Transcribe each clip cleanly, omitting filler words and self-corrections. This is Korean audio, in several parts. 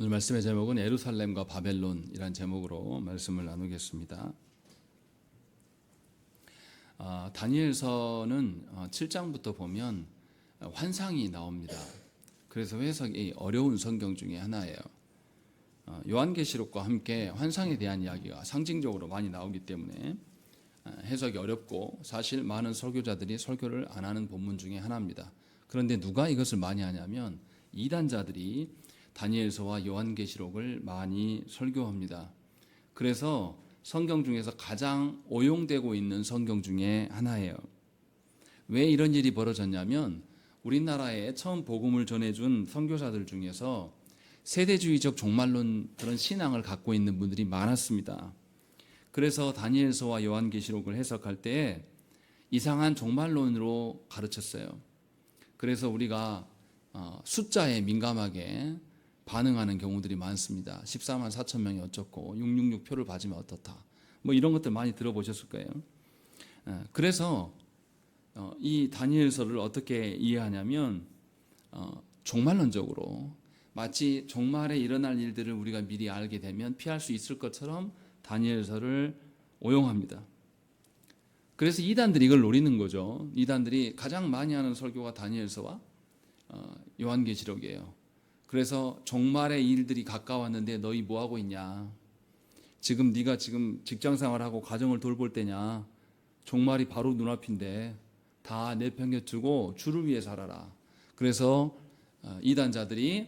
오늘 말씀의 제목은 예루살렘과 바벨론이란 제목으로 말씀을 나누겠습니다. 다니엘서는 7장부터 보면 환상이 나옵니다. 그래서 해석이 어려운 성경 중에 하나예요. 요한계시록과 함께 환상에 대한 이야기가 상징적으로 많이 나오기 때문에 해석이 어렵고 사실 많은 설교자들이 설교를 안 하는 본문 중에 하나입니다. 그런데 누가 이것을 많이 하냐면 이단자들이 다니엘서와 요한계시록을 많이 설교합니다. 그래서 성경 중에서 가장 오용되고 있는 성경 중에 하나예요. 왜 이런 일이 벌어졌냐면 우리나라에 처음 복음을 전해준 선교사들 중에서 세대주의적 종말론 그런 신앙을 갖고 있는 분들이 많았습니다. 그래서 다니엘서와 요한계시록을 해석할 때 이상한 종말론으로 가르쳤어요. 그래서 우리가 숫자에 민감하게 반응하는 경우들이 많습니다. 14만 4천 명이 어쩌고 666 표를 받으면 어떻다. 뭐 이런 것들 많이 들어보셨을 거예요. 그래서 이 다니엘서를 어떻게 이해하냐면 종말론적으로 마치 종말에 일어날 일들을 우리가 미리 알게 되면 피할 수 있을 것처럼 다니엘서를 오용합니다. 그래서 이단들이 이걸 노리는 거죠. 이단들이 가장 많이 하는 설교가 다니엘서와 요한계시록이에요. 그래서 종말의 일들이 가까웠는데 너희 뭐 하고 있냐? 네가 지금 직장 생활하고 가정을 돌볼 때냐? 종말이 바로 눈앞인데 다 내팽개치고 주를 위해 살아라. 그래서 이단자들이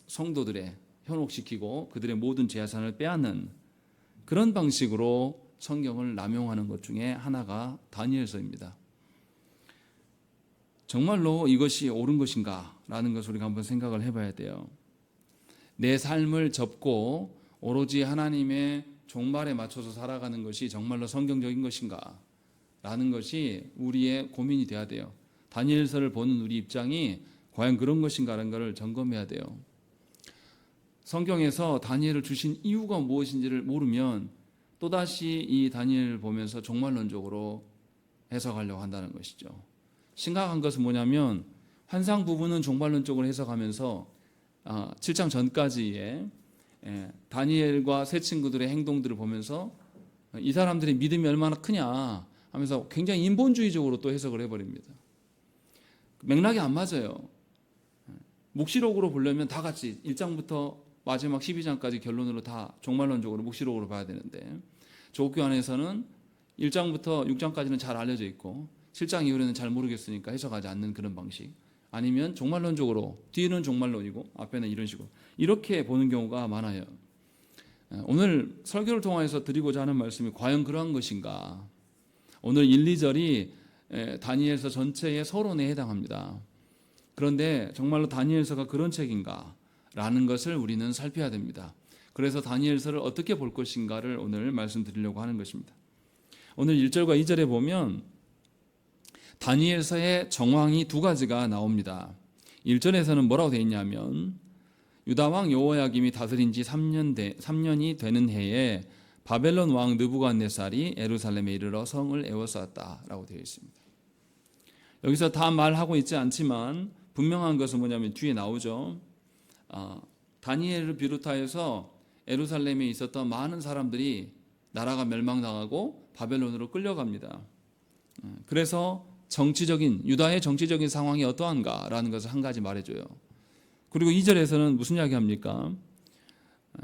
성도들의 현혹시키고 그들의 모든 재산을 빼앗는 그런 방식으로 성경을 남용하는 것 중에 하나가 다니엘서입니다. 정말로 이것이 옳은 것인가? 라는 것을 우리가 한번 생각을 해봐야 돼요. 내 삶을 접고 오로지 하나님의 종말에 맞춰서 살아가는 것이 정말로 성경적인 것인가? 라는 것이 우리의 고민이 돼야 돼요. 다니엘서를 보는 우리 입장이 과연 그런 것인가? 라는 것을 점검해야 돼요. 성경에서 다니엘을 주신 이유가 무엇인지를 모르면 또다시 이 다니엘을 보면서 종말론적으로 해석하려고 한다는 것이죠. 심각한 것은 뭐냐면 환상 부분은 종말론적으로 해석하면서 7장 전까지의 다니엘과 세 친구들의 행동들을 보면서 이 사람들의 믿음이 얼마나 크냐 하면서 굉장히 인본주의적으로 또 해석을 해버립니다. 맥락이 안 맞아요. 묵시록으로 보려면 다 같이 1장부터 마지막 12장까지 결론으로 다 종말론적으로 묵시록으로 봐야 되는데 조국교 안에서는 1장부터 6장까지는 잘 알려져 있고 7장 이후에는 잘 모르겠으니까 해석하지 않는 그런 방식, 아니면 종말론적으로 뒤에는 종말론이고 앞에는 이런 식으로 이렇게 보는 경우가 많아요. 오늘 설교를 통해서 드리고자 하는 말씀이 과연 그러한 것인가? 오늘 1, 2절이 다니엘서 전체의 서론에 해당합니다. 그런데 정말로 다니엘서가 그런 책인가? 라는 것을 우리는 살펴야 됩니다. 그래서 다니엘서를 어떻게 볼 것인가를 오늘 말씀드리려고 하는 것입니다. 오늘 1절과 2절에 보면 다니엘서의 정황이 두 가지가 나옵니다. 1절에서는 뭐라고 되어 있냐면 유다왕 여호야김이 다스린 지 3년이 되는 해에 바벨론 왕 느부갓네살이 예루살렘에 이르러 성을 에워쌌다라고 되어 있습니다. 여기서 다 말하고 있지 않지만 분명한 것은 뭐냐면 뒤에 나오죠. 다니엘을 비롯하여서 예루살렘에 있었던 많은 사람들이 나라가 멸망당하고 바벨론으로 끌려갑니다. 그래서 유다의 정치적인 상황이 어떠한가라는 것을 한 가지 말해줘요. 그리고 2절에서는 무슨 이야기합니까?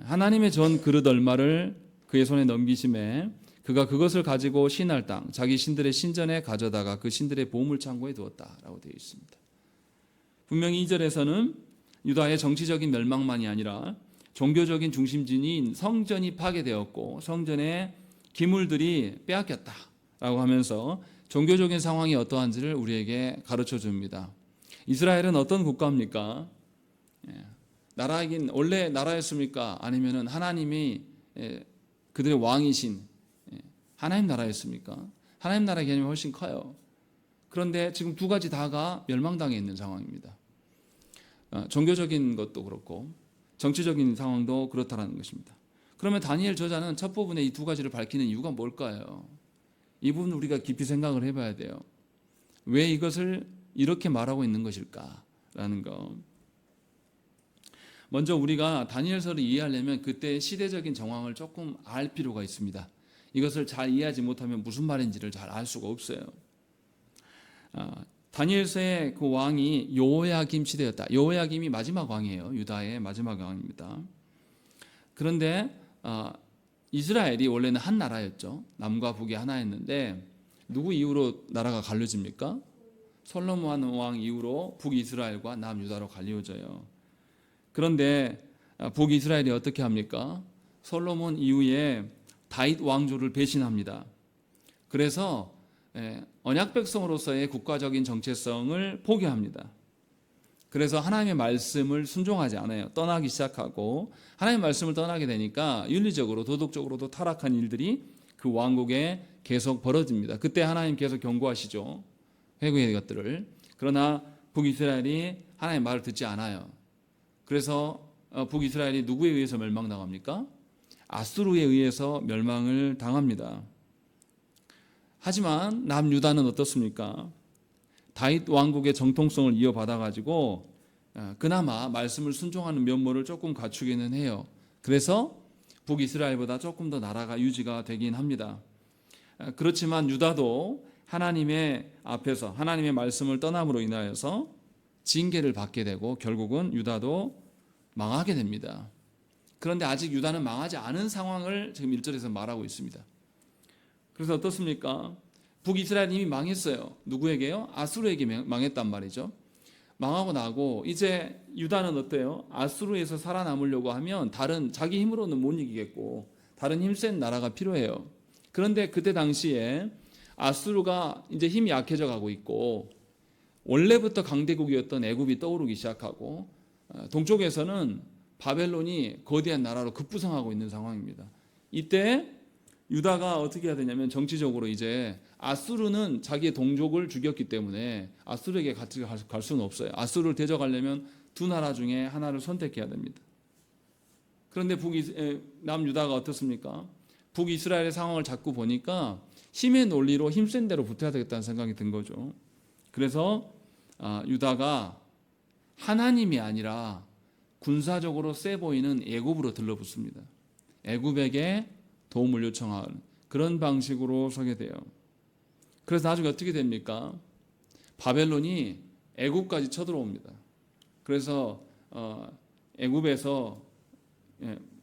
하나님의 전 그릇 얼마를 그의 손에 넘기심에 그가 그것을 가지고 신할 땅 자기 신들의 신전에 가져다가 그 신들의 보물창고에 두었다라고 되어 있습니다. 분명히 2절에서는 유다의 정치적인 멸망만이 아니라 종교적인 중심지인 성전이 파괴되었고 성전의 기물들이 빼앗겼다라고 하면서 종교적인 상황이 어떠한지를 우리에게 가르쳐 줍니다. 이스라엘은 어떤 국가입니까? 나라이긴 원래 나라였습니까? 아니면은 하나님이 그들의 왕이신 하나님 나라였습니까? 하나님 나라의 개념이 훨씬 커요. 그런데 지금 두 가지 다가 멸망당해 있는 상황입니다. 종교적인 것도 그렇고 정치적인 상황도 그렇다라는 것입니다. 그러면 다니엘 저자는 첫 부분에 이 두 가지를 밝히는 이유가 뭘까요? 이 부분 우리가 깊이 생각을 해봐야 돼요. 왜 이것을 이렇게 말하고 있는 것일까라는 거. 먼저 우리가 다니엘서를 이해하려면 그때 시대적인 정황을 조금 알 필요가 있습니다. 이것을 잘 이해하지 못하면 무슨 말인지를 잘 알 수가 없어요. 다니엘서의 그 왕이 여호야김 시대였다. 여호야김이 마지막 왕이에요. 유다의 마지막 왕입니다. 그런데 이스라엘이 원래는 한 나라였죠. 남과 북이 하나였는데 누구 이후로 나라가 갈려집니까? 솔로몬 왕 이후로 북이스라엘과 남유다로 갈려져요. 그런데 북이스라엘이 어떻게 합니까? 솔로몬 이후에 다윗 왕조를 배신합니다. 그래서 언약 백성으로서의 국가적인 정체성을 포기합니다. 그래서 하나님의 말씀을 순종하지 않아요. 떠나기 시작하고 하나님의 말씀을 떠나게 되니까 윤리적으로 도덕적으로도 타락한 일들이 그 왕국에 계속 벌어집니다. 그때 하나님 계속 경고하시죠. 회개의 것들을. 그러나 북이스라엘이 하나님의 말을 듣지 않아요. 그래서 북이스라엘이 누구에 의해서 멸망당합니까? 아수르에 의해서 멸망을 당합니다. 하지만 남유다는 어떻습니까? 다윗 왕국의 정통성을 이어받아 가지고 그나마 말씀을 순종하는 면모를 조금 갖추기는 해요. 그래서 북이스라엘보다 조금 더 나라가 유지가 되긴 합니다. 그렇지만 유다도 하나님의 앞에서 하나님의 말씀을 떠남으로 인하여서 징계를 받게 되고 결국은 유다도 망하게 됩니다. 그런데 아직 유다는 망하지 않은 상황을 지금 1절에서 말하고 있습니다. 그래서 어떻습니까? 북이스라엘이 이미 망했어요. 누구에게요? 아수르에게 망했단 말이죠. 망하고 나고 이제 유다는 어때요? 아수르에서 살아남으려고 하면 다른 자기 힘으로는 못 이기겠고 다른 힘센 나라가 필요해요. 그런데 그때 당시에 아수르가 이제 힘이 약해져 가고 있고 원래부터 강대국이었던 애굽이 떠오르기 시작하고 동쪽에서는 바벨론이 거대한 나라로 급부상하고 있는 상황입니다. 이때 유다가 어떻게 해야 되냐면 정치적으로 이제 아수르는 자기의 동족을 죽였기 때문에 아수르에게 같이 갈 수는 없어요. 아수르를 대적하려면 두 나라 중에 하나를 선택해야 됩니다. 그런데 남유다가 어떻습니까? 북이스라엘의 상황을 자꾸 보니까 힘의 논리로 힘센 대로 붙어야 되겠다는 생각이 든 거죠. 그래서 유다가 하나님이 아니라 군사적으로 세 보이는 애굽으로 들러붙습니다. 애굽에게 도움을 요청하는 그런 방식으로 서게 돼요. 그래서 나중에 어떻게 됩니까? 바벨론이 애굽까지 쳐들어옵니다. 그래서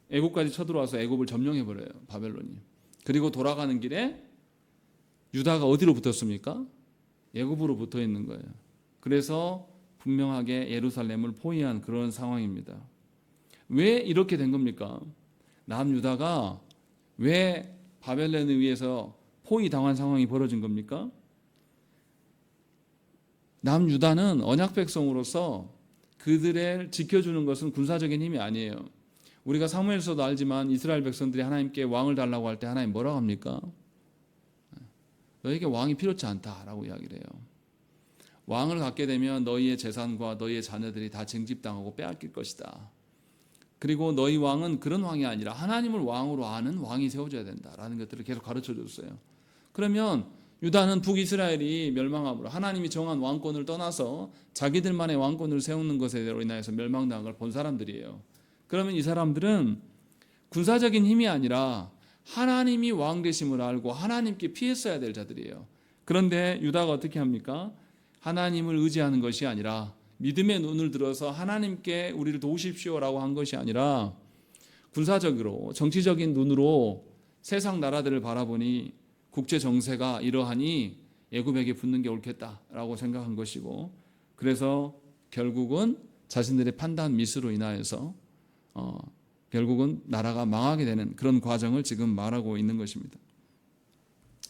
애굽까지 쳐들어와서 애굽을 점령해 버려요. 바벨론이. 그리고 돌아가는 길에 유다가 어디로 붙었습니까? 애굽으로 붙어 있는 거예요. 그래서 분명하게 예루살렘을 포위한 그런 상황입니다. 왜 이렇게 된 겁니까? 남유다가 왜 바벨론에 의해서 포위당한 상황이 벌어진 겁니까? 남유다는 언약 백성으로서 그들을 지켜주는 것은 군사적인 힘이 아니에요. 우리가 사무엘서도 알지만 이스라엘 백성들이 하나님께 왕을 달라고 할 때 하나님 뭐라고 합니까? 너에게 왕이 필요치 않다라고 이야기를 해요. 왕을 갖게 되면 너희의 재산과 너희의 자녀들이 다 쟁집당하고 빼앗길 것이다. 그리고 너희 왕은 그런 왕이 아니라 하나님을 왕으로 아는 왕이 세워져야 된다라는 것들을 계속 가르쳐 줬어요. 그러면 유다는 북이스라엘이 멸망함으로 하나님이 정한 왕권을 떠나서 자기들만의 왕권을 세우는 것에 인하여서 멸망당한 걸 본 사람들이에요. 그러면 이 사람들은 군사적인 힘이 아니라 하나님이 왕 되심을 알고 하나님께 피했어야 될 자들이에요. 그런데 유다가 어떻게 합니까? 하나님을 의지하는 것이 아니라 믿음의 눈을 들어서 하나님께 우리를 도우십시오라고 한 것이 아니라 군사적으로 정치적인 눈으로 세상 나라들을 바라보니 국제 정세가 이러하니 애굽에게 붙는 게 옳겠다라고 생각한 것이고 그래서 결국은 자신들의 판단 미스로 인하여서 결국은 나라가 망하게 되는 그런 과정을 지금 말하고 있는 것입니다.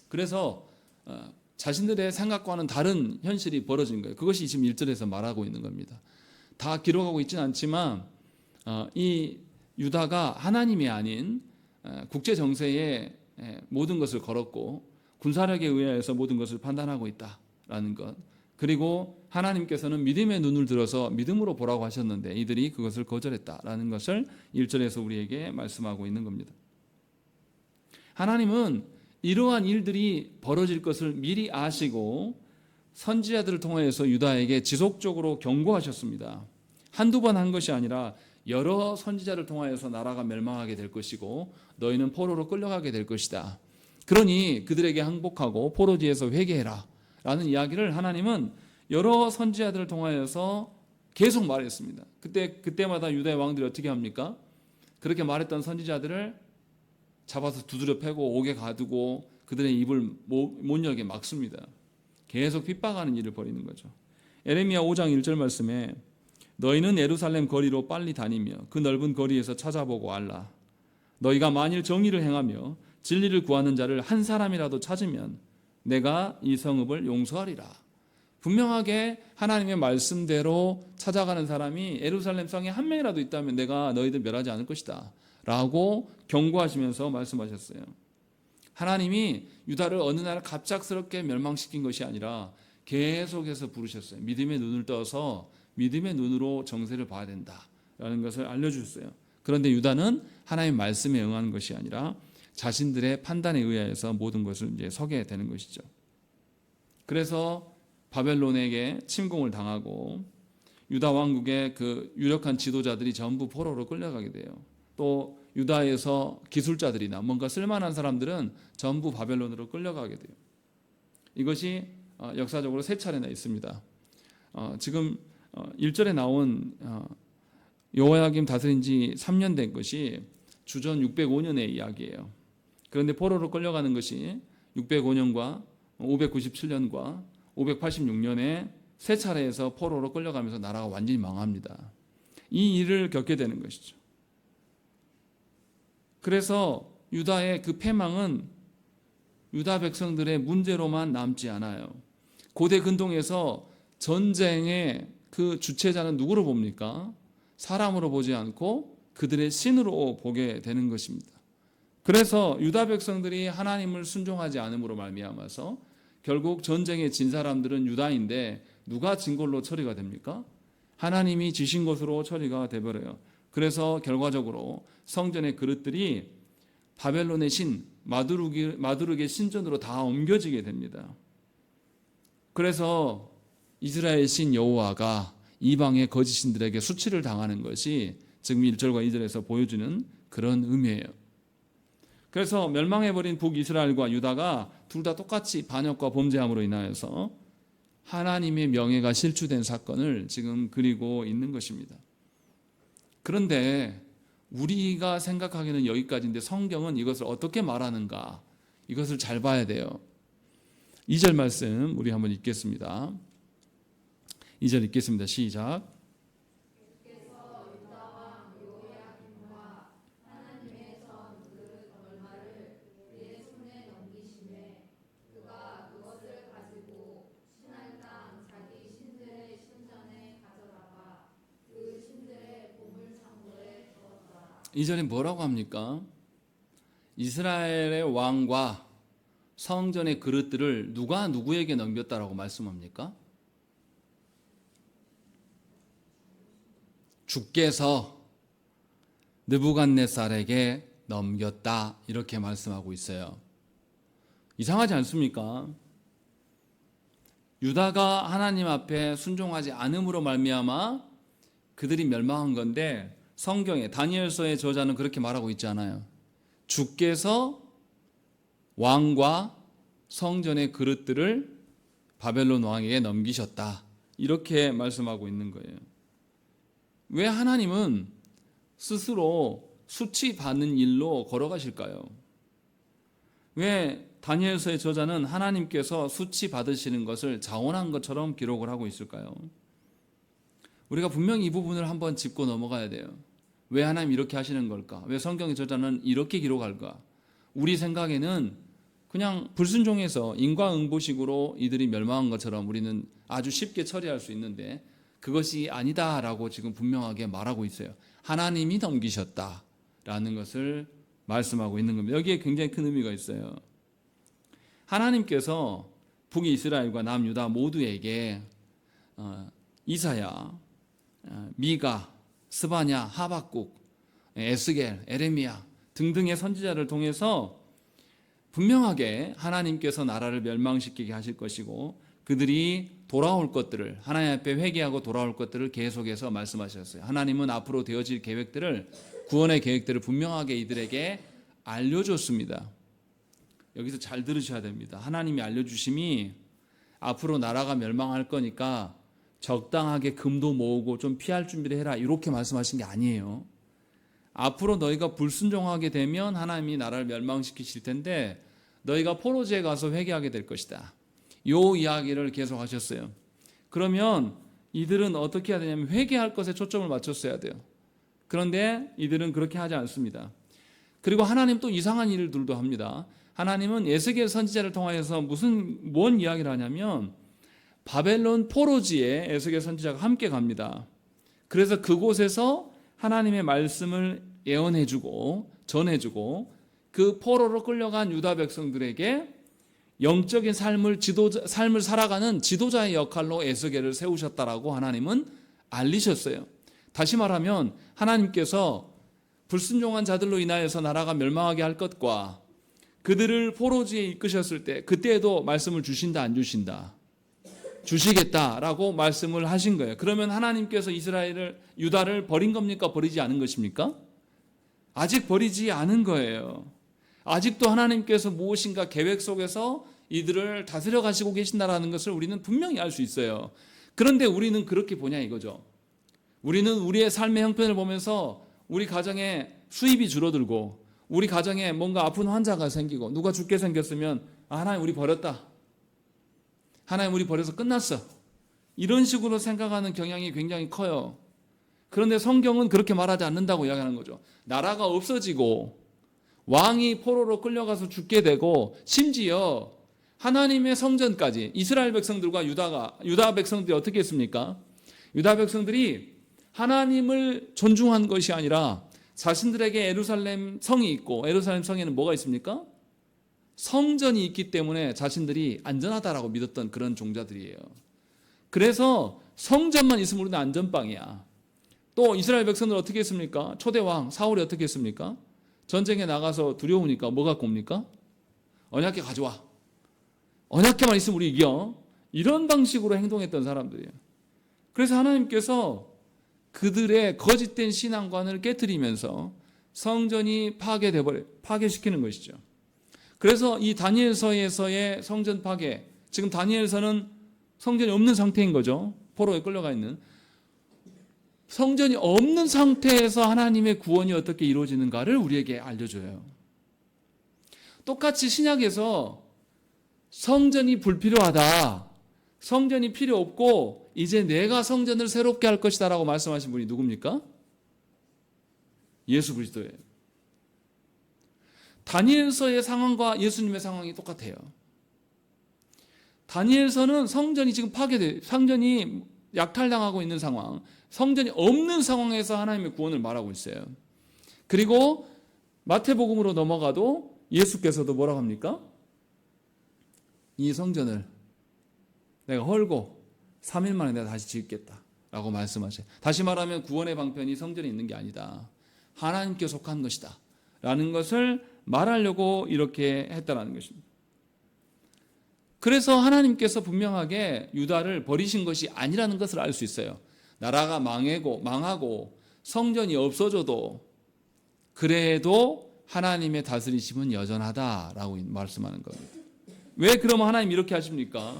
그래서 자신들의 생각과는 다른 현실이 벌어진 거예요. 그것이 지금 1절에서 말하고 있는 겁니다. 다 기록하고 있지는 않지만 이 유다가 하나님이 아닌 국제 정세에 모든 것을 걸었고 군사력에 의해서 모든 것을 판단하고 있다라는 것. 그리고 하나님께서는 믿음의 눈을 들어서 믿음으로 보라고 하셨는데 이들이 그것을 거절했다라는 것을 1절에서 우리에게 말씀하고 있는 겁니다. 하나님은 이러한 일들이 벌어질 것을 미리 아시고 선지자들을 통해서 유다에게 지속적으로 경고하셨습니다. 한두 번 한 것이 아니라 여러 선지자를 통하여서 나라가 멸망하게 될 것이고 너희는 포로로 끌려가게 될 것이다. 그러니 그들에게 항복하고 포로지에서 회개해라 라는 이야기를 하나님은 여러 선지자들을 통하여서 계속 말했습니다. 그때마다 유다의 왕들이 어떻게 합니까? 그렇게 말했던 선지자들을 잡아서 두드려 패고 옥에 가두고 그들의 입을 못 열게 막습니다. 계속 핍박하는 일을 벌이는 거죠. 에레미야 5장 1절 말씀에 너희는 예루살렘 거리로 빨리 다니며 그 넓은 거리에서 찾아보고 알라. 너희가 만일 정의를 행하며 진리를 구하는 자를 한 사람이라도 찾으면 내가 이 성읍을 용서하리라. 분명하게 하나님의 말씀대로 찾아가는 사람이 예루살렘 성에 한 명이라도 있다면 내가 너희들 멸하지 않을 것이다 라고 경고하시면서 말씀하셨어요. 하나님이 유다를 어느 날 갑작스럽게 멸망시킨 것이 아니라 계속해서 부르셨어요. 믿음의 눈을 떠서 믿음의 눈으로 정세를 봐야 된다라는 것을 알려주셨어요. 그런데 유다는 하나님의 말씀에 응하는 것이 아니라 자신들의 판단에 의하여서 모든 것을 이제 서게 되는 것이죠. 그래서 바벨론에게 침공을 당하고 유다 왕국의 그 유력한 지도자들이 전부 포로로 끌려가게 돼요. 또 유다에서 기술자들이나 뭔가 쓸만한 사람들은 전부 바벨론으로 끌려가게 돼요. 이것이 역사적으로 세 차례나 있습니다. 지금 1절에 나온 여호야김 다스린 지 3년 된 것이 주전 605년의 이야기예요. 그런데 포로로 끌려가는 것이 605년과 597년과 586년에 세 차례에서 포로로 끌려가면서 나라가 완전히 망합니다. 이 일을 겪게 되는 것이죠. 그래서 유다의 그 패망은 유다 백성들의 문제로만 남지 않아요. 고대 근동에서 전쟁의 그 주체자는 누구로 봅니까? 사람으로 보지 않고 그들의 신으로 보게 되는 것입니다. 그래서 유다 백성들이 하나님을 순종하지 않음으로 말미암아서 결국 전쟁에 진 사람들은 유다인데 누가 진 걸로 처리가 됩니까? 하나님이 지신 것으로 처리가 되버려요. 그래서 결과적으로 성전의 그릇들이 바벨론의 신 마두르의 신전으로 다 옮겨지게 됩니다. 그래서 이스라엘 신 여호와가 이방의 거짓 신들에게 수치를 당하는 것이 지금 1절과 2절에서 보여주는 그런 의미예요. 그래서 멸망해버린 북이스라엘과 유다가 둘 다 똑같이 반역과 범죄함으로 인하여서 하나님의 명예가 실추된 사건을 지금 그리고 있는 것입니다. 그런데 우리가 생각하기는 여기까지인데 성경은 이것을 어떻게 말하는가? 이것을 잘 봐야 돼요. 2절 말씀 우리 한번 읽겠습니다. 2절 읽겠습니다. 시작. 이 절에 뭐라고 합니까? 이스라엘의 왕과 성전의 그릇들을 누가 누구에게 넘겼다라고 말씀합니까? 주께서 느부갓네살에게 넘겼다 이렇게 말씀하고 있어요. 이상하지 않습니까? 유다가 하나님 앞에 순종하지 않음으로 말미암아 그들이 멸망한 건데 성경에 다니엘서의 저자는 그렇게 말하고 있지 않아요. 주께서 왕과 성전의 그릇들을 바벨론 왕에게 넘기셨다 이렇게 말씀하고 있는 거예요. 왜 하나님은 스스로 수치받는 일로 걸어가실까요? 왜 다니엘서의 저자는 하나님께서 수치받으시는 것을 자원한 것처럼 기록을 하고 있을까요? 우리가 분명히 이 부분을 한번 짚고 넘어가야 돼요. 왜 하나님 이렇게 하시는 걸까? 왜 성경의 저자는 이렇게 기록할까? 우리 생각에는 그냥 불순종해서 인과응보식으로 이들이 멸망한 것처럼 우리는 아주 쉽게 처리할 수 있는데 그것이 아니다라고 지금 분명하게 말하고 있어요. 하나님이 넘기셨다라는 것을 말씀하고 있는 겁니다. 여기에 굉장히 큰 의미가 있어요. 하나님께서 북이스라엘과 남유다 모두에게 이사야, 미가, 스바냐, 하박국, 에스겔, 에레미야 등등의 선지자를 통해서 분명하게 하나님께서 나라를 멸망시키게 하실 것이고 그들이 돌아올 것들을, 하나님 앞에 회개하고 돌아올 것들을 계속해서 말씀하셨어요. 하나님은 앞으로 되어질 계획들을, 구원의 계획들을 분명하게 이들에게 알려줬습니다. 여기서 잘 들으셔야 됩니다. 하나님이 알려주심이 앞으로 나라가 멸망할 거니까 적당하게 금도 모으고 좀 피할 준비를 해라, 이렇게 말씀하신 게 아니에요. 앞으로 너희가 불순종하게 되면 하나님이 나라를 멸망시키실 텐데 너희가 포로지에 가서 회개하게 될 것이다, 요 이야기를 계속 하셨어요. 그러면 이들은 어떻게 해야 되냐면 회개할 것에 초점을 맞췄어야 돼요. 그런데 이들은 그렇게 하지 않습니다. 그리고 하나님 또 이상한 일들도 합니다. 하나님은 에스겔 선지자를 통하여서 뭔 이야기를 하냐면 바벨론 포로지에 에스겔 선지자가 함께 갑니다. 그래서 그곳에서 하나님의 말씀을 예언해주고 전해주고 그 포로로 끌려간 유다 백성들에게 영적인 삶을 살아가는 지도자의 역할로 에스겔을 세우셨다라고 하나님은 알리셨어요. 다시 말하면 하나님께서 불순종한 자들로 인하여서 나라가 멸망하게 할 것과 그들을 포로지에 이끄셨을 때 그때에도 말씀을 주신다 안 주신다? 주시겠다라고 말씀을 하신 거예요. 그러면 하나님께서 유다를 버린 겁니까? 버리지 않은 것입니까? 아직 버리지 않은 거예요. 아직도 하나님께서 무엇인가 계획 속에서 이들을 다스려 가시고 계신다라는 것을 우리는 분명히 알 수 있어요. 그런데 우리는 그렇게 보냐 이거죠. 우리는 우리의 삶의 형편을 보면서 우리 가정에 수입이 줄어들고 우리 가정에 뭔가 아픈 환자가 생기고 누가 죽게 생겼으면 하나님 우리 버렸다, 하나님 우리 버려서 끝났어, 이런 식으로 생각하는 경향이 굉장히 커요. 그런데 성경은 그렇게 말하지 않는다고 이야기하는 거죠. 나라가 없어지고 왕이 포로로 끌려가서 죽게 되고 심지어 하나님의 성전까지 이스라엘 백성들과 유다 백성들이 어떻게 했습니까? 유다 백성들이 하나님을 존중한 것이 아니라 자신들에게 예루살렘 성이 있고 예루살렘 성에는 뭐가 있습니까? 성전이 있기 때문에 자신들이 안전하다라고 믿었던 그런 종자들이에요. 그래서 성전만 있으면 우리는 안전빵이야. 또 이스라엘 백성들 어떻게 했습니까? 초대왕 사울이 어떻게 했습니까? 전쟁에 나가서 두려우니까 뭐 갖고 옵니까? 언약궤 가져와. 언약궤만 있으면 우리 이겨. 이런 방식으로 행동했던 사람들이에요. 그래서 하나님께서 그들의 거짓된 신앙관을 깨트리면서 성전이 파괴시키는 것이죠. 그래서 이 다니엘서에서의 성전 파괴, 지금 다니엘서는 성전이 없는 상태인 거죠. 포로에 끌려가 있는. 성전이 없는 상태에서 하나님의 구원이 어떻게 이루어지는가를 우리에게 알려줘요. 똑같이 신약에서 성전이 불필요하다, 성전이 필요 없고 이제 내가 성전을 새롭게 할 것이다 라고 말씀하신 분이 누굽니까? 예수 그리스도예요. 다니엘서의 상황과 예수님의 상황이 똑같아요. 다니엘서는 성전이 지금 성전이 약탈당하고 있는 상황, 성전이 없는 상황에서 하나님의 구원을 말하고 있어요. 그리고 마태복음으로 넘어가도 예수께서도 뭐라고 합니까? 이 성전을 내가 헐고 3일 만에 내가 다시 짓겠다 라고 말씀하셔요. 다시 말하면 구원의 방편이 성전에 있는 게 아니다, 하나님께 속한 것이다 라는 것을 말하려고 이렇게 했다라는 것입니다. 그래서 하나님께서 분명하게 유다를 버리신 것이 아니라는 것을 알 수 있어요. 나라가 망하고 성전이 없어져도 그래도 하나님의 다스리심은 여전하다라고 말씀하는 겁니다. 왜 그러면 하나님 이렇게 하십니까?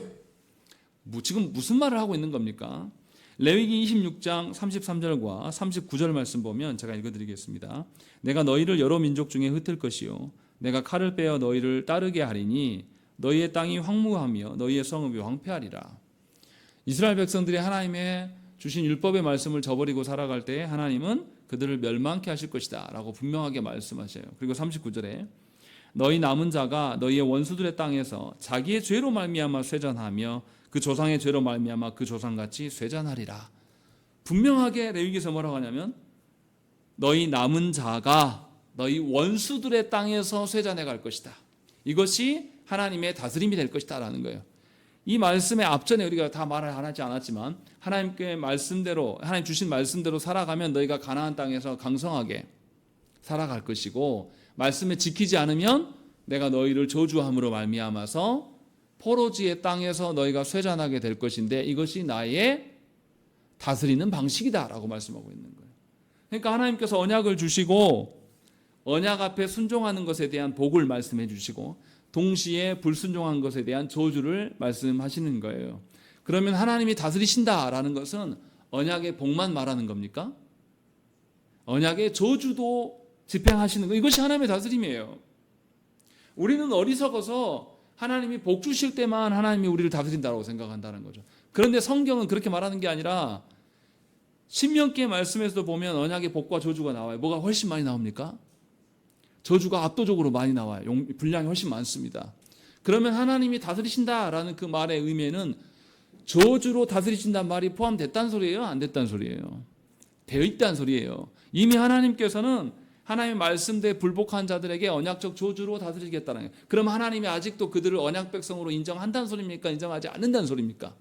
지금 무슨 말을 하고 있는 겁니까? 레위기 26장 33절과 39절 말씀 보면 제가 읽어드리겠습니다. 내가 너희를 여러 민족 중에 흩을 것이요 내가 칼을 빼어 너희를 따르게 하리니 너희의 땅이 황무하며 너희의 성읍이 황폐하리라. 이스라엘 백성들이 하나님의 주신 율법의 말씀을 저버리고 살아갈 때 하나님은 그들을 멸망케 하실 것이다 라고 분명하게 말씀하셔요. 그리고 39절에 너희 남은 자가 너희의 원수들의 땅에서 자기의 죄로 말미암아 쇠잔하며 그 조상의 죄로 말미암아 그 조상같이 쇠잔하리라. 분명하게 레위기에서 뭐라고 하냐면 너희 남은 자가 너희 원수들의 땅에서 쇠잔해 갈 것이다. 이것이 하나님의 다스림이 될 것이다 라는 거예요. 이 말씀의 앞전에 우리가 다 말을 안 하지 않았지만 하나님께 말씀대로, 하나님 주신 말씀대로 살아가면 너희가 가나안 땅에서 강성하게 살아갈 것이고 말씀을 지키지 않으면 내가 너희를 저주함으로 말미암아서 포로지의 땅에서 너희가 쇠잔하게 될 것인데 이것이 나의 다스리는 방식이다라고 말씀하고 있는 거예요. 그러니까 하나님께서 언약을 주시고 언약 앞에 순종하는 것에 대한 복을 말씀해 주시고 동시에 불순종한 것에 대한 저주를 말씀하시는 거예요. 그러면 하나님이 다스리신다라는 것은 언약의 복만 말하는 겁니까? 언약의 저주도 집행하시는 것, 이것이 하나님의 다스림이에요. 우리는 어리석어서 하나님이 복 주실 때만 하나님이 우리를 다스린다고 생각한다는 거죠. 그런데 성경은 그렇게 말하는 게 아니라 신명기의 말씀에서도 보면 언약의 복과 저주가 나와요. 뭐가 훨씬 많이 나옵니까? 저주가 압도적으로 많이 나와요. 분량이 훨씬 많습니다. 그러면 하나님이 다스리신다라는 그 말의 의미에는 저주로 다스리신다는 말이 포함됐다는 소리예요? 안 됐다는 소리예요? 되어 있다는 소리예요. 이미 하나님께서는 하나님의 말씀대에 불복한 자들에게 언약적 저주로 다스리겠다는 거예요. 그럼 하나님이 아직도 그들을 언약 백성으로 인정한다는 소리입니까? 인정하지 않는다는 소리입니까?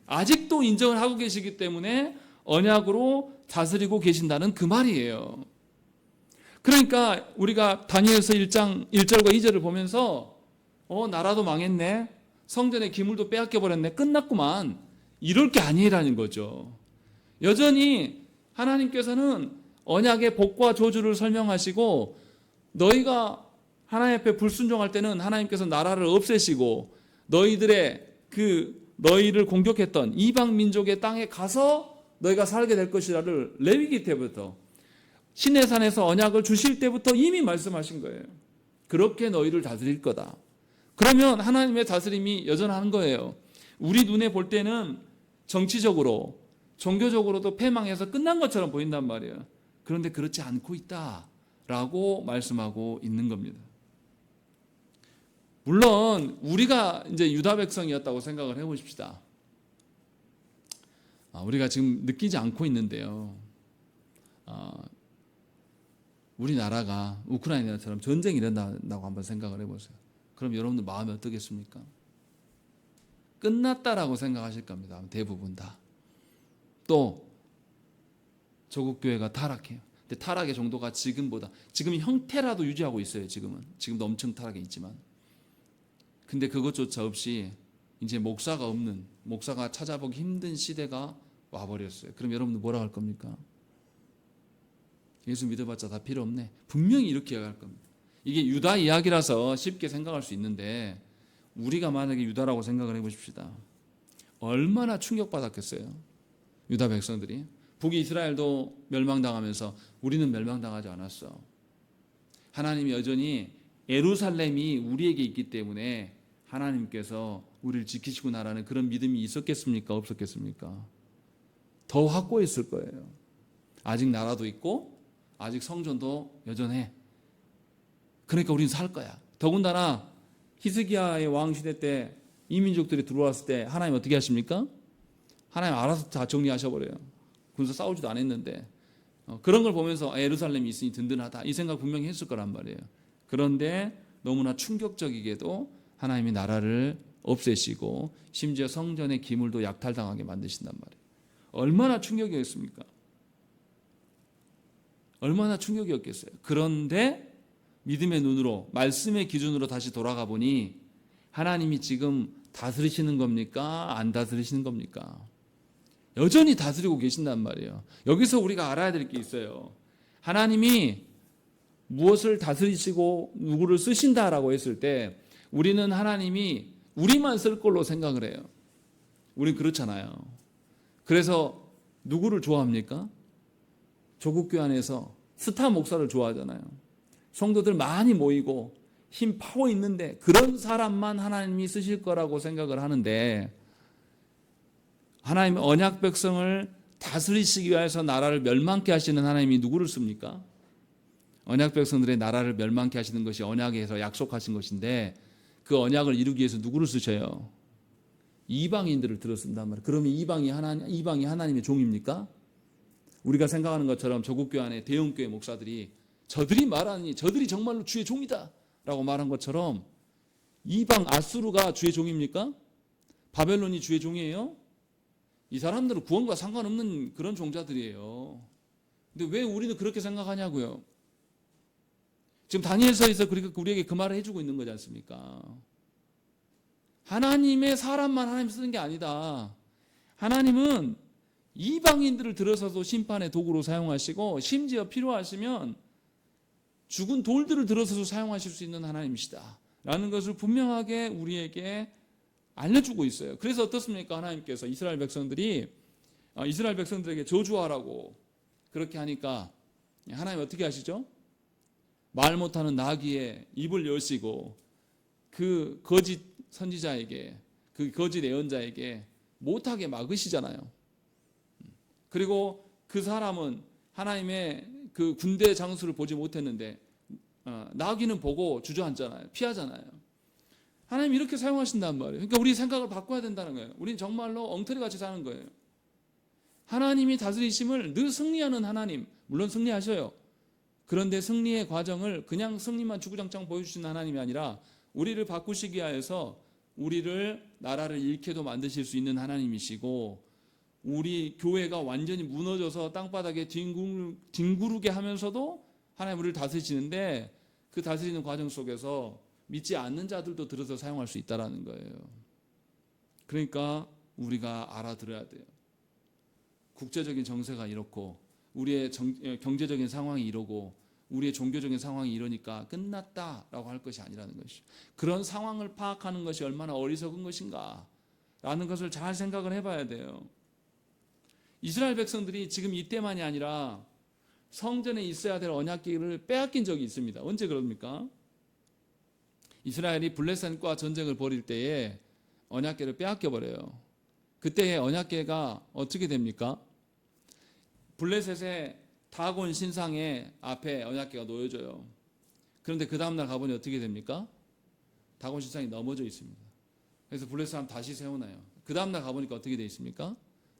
아직도 인정을 하고 계시기 때문에 언약으로 다스리고 계신다는 그 말이에요. 그러니까 우리가 다니엘서 1장 1절과 2절을 보면서 나라도 망했네, 성전의 기물도 빼앗겨버렸네, 끝났구만, 이럴 게 아니라는 거죠. 여전히 하나님께서는 언약의 복과 저주를 설명하시고 너희가 하나님 앞에 불순종할 때는 하나님께서 나라를 없애시고 너희를 공격했던 이방 민족의 땅에 가서 너희가 살게 될 것이라를 레위기 때부터 시내산에서 언약을 주실 때부터 이미 말씀하신 거예요. 그렇게 너희를 다스릴 거다. 그러면 하나님의 다스림이 여전한 거예요. 우리 눈에 볼 때는 정치적으로 종교적으로도 패망해서 끝난 것처럼 보인단 말이에요. 그런데 그렇지 않고 있다라고 말씀하고 있는 겁니다. 물론 우리가 이제 유다 백성이었다고 생각을 해보십시다. 우리가 지금 느끼지 않고 있는데요. 우리나라가 우크라이나처럼 전쟁이 일어난다고 한번 생각을 해보세요. 그럼 여러분들 마음이 어떻겠습니까? 끝났다라고 생각하실 겁니다. 대부분 다. 또 조국교회가 타락해요. 근데 타락의 정도가 지금 형태라도 유지하고 있어요. 지금도 엄청 타락해 있지만. 근데 그것조차 없이 이제 목사가 찾아보기 힘든 시대가 와버렸어요. 그럼 여러분들 뭐라 할 겁니까? 예수 믿어봤자 다 필요 없네. 분명히 이렇게 이야기할 겁니다. 이게 유다 이야기라서 쉽게 생각할 수 있는데 우리가 만약에 유다라고 생각을 해보십시다. 얼마나 충격받았겠어요. 유다 백성들이. 북이스라엘도 멸망당하면서 우리는 멸망당하지 않았어. 하나님이 여전히 예루살렘이 우리에게 있기 때문에 하나님께서 우리를 지키시구나라는 그런 믿음이 있었겠습니까? 없었겠습니까? 더 확고했을 거예요. 아직 나라도 있고 아직 성전도 여전해. 그러니까 우리는 살 거야. 더군다나 히스기야의 왕시대 때 이민족들이 들어왔을 때 하나님 어떻게 하십니까? 하나님 알아서 다 정리하셔버려요. 군사 싸우지도 않았는데 그런 걸 보면서 예루살렘이 있으니 든든하다 이 생각 분명히 했을 거란 말이에요. 그런데 너무나 충격적이게도 하나님이 나라를 없애시고 심지어 성전의 기물도 약탈당하게 만드신단 말이에요. 얼마나 충격이었습니까? 얼마나 충격이었겠어요. 그런데 믿음의 눈으로 말씀의 기준으로 다시 돌아가 보니 하나님이 지금 다스리시는 겁니까? 안 다스리시는 겁니까? 여전히 다스리고 계신단 말이에요. 여기서 우리가 알아야 될 게 있어요. 하나님이 무엇을 다스리시고 누구를 쓰신다라고 했을 때 우리는 하나님이 우리만 쓸 걸로 생각을 해요. 우린 그렇잖아요. 그래서 누구를 좋아합니까? 조국교회 안에서 스타 목사를 좋아하잖아요. 성도들 많이 모이고 힘 파워 있는데 그런 사람만 하나님이 쓰실 거라고 생각을 하는데 하나님 언약 백성을 다스리시기 위해서 나라를 멸망케 하시는 하나님이 누구를 씁니까? 언약 백성들의 나라를 멸망케 하시는 것이 언약에서 약속하신 것인데 그 언약을 이루기 위해서 누구를 쓰셔요? 이방인들을 들어 쓴단 말이에요. 그러면 이방이 하나님의 종입니까? 우리가 생각하는 것처럼 조국교회 안에 대형교회 목사들이 저들이 정말로 주의 종이다 라고 말한 것처럼 이방 아수르가 주의 종입니까? 바벨론이 주의 종이에요? 이 사람들은 구원과 상관없는 그런 종자들이에요. 근데 왜 우리는 그렇게 생각하냐고요? 지금 다니엘서에서 우리에게 그 말을 해주고 있는 거지 않습니까? 하나님의 사람만 하나님 쓰는 게 아니다. 하나님은 이방인들을 들어서도 심판의 도구로 사용하시고 심지어 필요하시면 죽은 돌들을 들어서도 사용하실 수 있는 하나님이시다 라는 것을 분명하게 우리에게 알려주고 있어요. 그래서 어떻습니까? 하나님께서 이스라엘 백성들에게 저주하라고 그렇게 하니까 하나님 어떻게 하시죠? 말 못하는 나귀의 입을 여시고 그 거짓 선지자에게, 그 거짓 예언자에게 못하게 막으시잖아요. 그리고 그 사람은 하나님의 그 군대 장수를 보지 못했는데 나귀는 보고 주저앉잖아요. 피하잖아요. 하나님 이렇게 사용하신단 말이에요. 그러니까 우리 생각을 바꿔야 된다는 거예요. 우린 정말로 엉터리같이 사는 거예요. 하나님이 다스리심을 늘 승리하는 하나님, 물론 승리하셔요. 그런데 승리의 과정을 그냥 승리만 주구장창 보여주시는 하나님이 아니라 우리를 바꾸시기 위해서 우리를 나라를 잃게도 만드실 수 있는 하나님이시고, 우리 교회가 완전히 무너져서 땅바닥에 뒹구르게 하면서도 하나님 우리를 다스리시는데, 그 다스리는 과정 속에서 믿지 않는 자들도 들어서 사용할 수 있다는 거예요. 그러니까 우리가 알아들어야 돼요. 국제적인 정세가 이렇고 우리의 경제적인 상황이 이러고 우리의 종교적인 상황이 이러니까 끝났다라고 할 것이 아니라는 것이죠. 그런 상황을 파악하는 것이 얼마나 어리석은 것인가 라는 것을 잘 생각을 해봐야 돼요. 이스라엘 백성들이 지금 이때만이 아니라 성전에 있어야 될 언약궤를 빼앗긴 적이 있습니다. 언제 그럽니까? 이스라엘이 블레셋과 전쟁을 벌일 때에 언약궤를 빼앗겨 버려요. 그때의 언약궤가 어떻게 됩니까? 블레셋의 다곤 신상의 앞에 언약궤가 놓여져요. 그런데 그 다음날 가보니 어떻게 됩니까? 다곤 신상이 넘어져 있습니다. 그래서 블레셋 사람 다시 세워놔요. 그 다음날 가보니까 어떻게 돼 있습니까?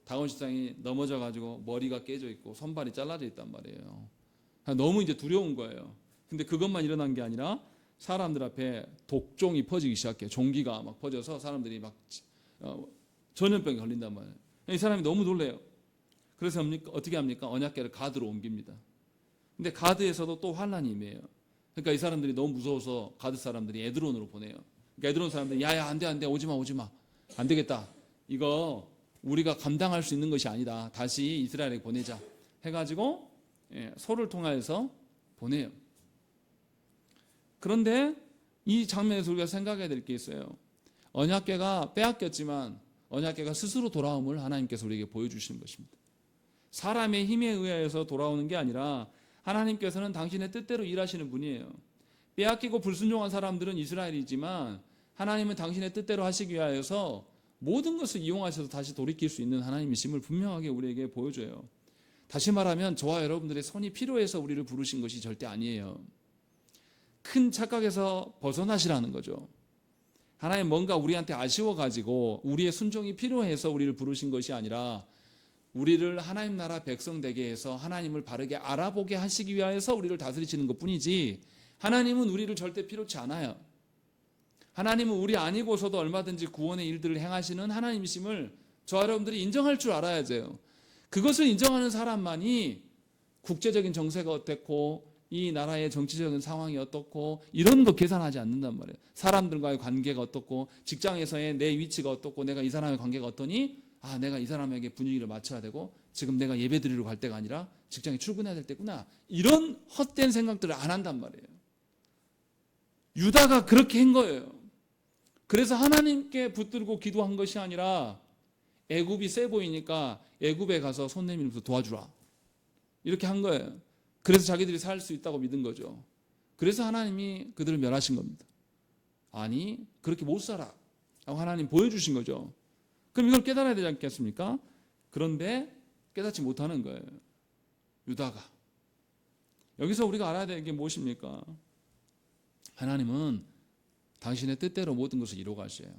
다곤 신상이 넘어져 가지고 머리가 깨져 있고 손발이 잘라져 있단 말이에요. 너무 이제 두려운 거예요. 근데 그것만 일어난 게 아니라 사람들 앞에 독종이 퍼지기 시작해요. 종기가 막 퍼져서 사람들이 막 전염병에 걸린단 말이에요. 이 사람이 너무 놀래요. 그래서 어떻게 합니까? 언약궤를 가드로 옮깁니다. 근데 가드에서도 또 환란이 임해요. 그러니까 이 사람들이 너무 무서워서 가드 사람들이 에드론으로 보내요. 그러니까 에드론 사람들이 야야 안 돼 오지마 안 되겠다. 이거 우리가 감당할 수 있는 것이 아니다. 다시 이스라엘에 보내자 해가지고 소를 통하여서 보내요. 그런데 이 장면에서 우리가 생각해야 될 게 있어요. 언약궤가 빼앗겼지만 언약궤가 스스로 돌아옴을 하나님께서 우리에게 보여주시는 것입니다. 사람의 힘에 의해서 돌아오는 게 아니라 하나님께서는 당신의 뜻대로 일하시는 분이에요. 빼앗기고 불순종한 사람들은 이스라엘이지만 하나님은 당신의 뜻대로 하시기 위하여서 모든 것을 이용하셔서 다시 돌이킬 수 있는 하나님이심을 분명하게 우리에게 보여줘요. 다시 말하면 저와 여러분들의 손이 필요해서 우리를 부르신 것이 절대 아니에요. 큰 착각에서 벗어나시라는 거죠. 하나님 뭔가 우리한테 아쉬워가지고 우리의 순종이 필요해서 우리를 부르신 것이 아니라 우리를 하나님 나라 백성 되게 해서 하나님을 바르게 알아보게 하시기 위하여서 우리를 다스리시는 것뿐이지, 하나님은 우리를 절대 필요치 않아요. 하나님은 우리 아니고서도 얼마든지 구원의 일들을 행하시는 하나님이심을 저와 여러분들이 인정할 줄 알아야 돼요. 그것을 인정하는 사람만이 국제적인 정세가 어떻고 이 나라의 정치적인 상황이 어떻고 이런 거 계산하지 않는단 말이에요. 사람들과의 관계가 어떻고 직장에서의 내 위치가 어떻고 내가 이 사람의 관계가 어떠니, 내가 이 사람에게 분위기를 맞춰야 되고 지금 내가 예배 드리러 갈 때가 아니라 직장에 출근해야 될 때구나, 이런 헛된 생각들을 안 한단 말이에요. 유다가 그렇게 한 거예요. 그래서 하나님께 붙들고 기도한 것이 아니라 애굽이 세 보이니까 애굽에 가서 손 내밀면서 도와주라 이렇게 한 거예요. 그래서 자기들이 살 수 있다고 믿은 거죠. 그래서 하나님이 그들을 멸하신 겁니다. 아니 그렇게 못 살아 라고 하나님 보여주신 거죠. 그럼 이걸 깨달아야 되지 않겠습니까? 그런데 깨닫지 못하는 거예요, 유다가. 여기서 우리가 알아야 되는 게 무엇입니까? 하나님은 당신의 뜻대로 모든 것을 이루어 가셔요.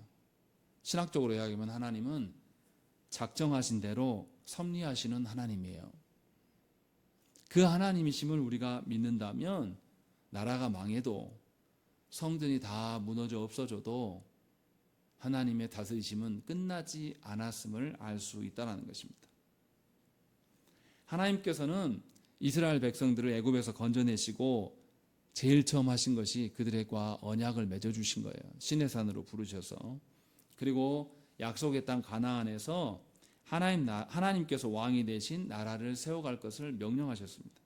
신학적으로 이야기하면 하나님은 작정하신 대로 섭리하시는 하나님이에요. 그 하나님이심을 우리가 믿는다면 나라가 망해도 성전이 다 무너져 없어져도 하나님의 다스리심은 끝나지 않았음을 알 수 있다는 것입니다. 하나님께서는 이스라엘 백성들을 애굽에서 건져내시고 제일 처음 하신 것이 그들과 언약을 맺어주신 거예요. 시내산으로 부르셔서. 그리고 약속의 땅 가나안에서 하나님께서 왕이 되신 나라를 세워갈 것을 명령하셨습니다.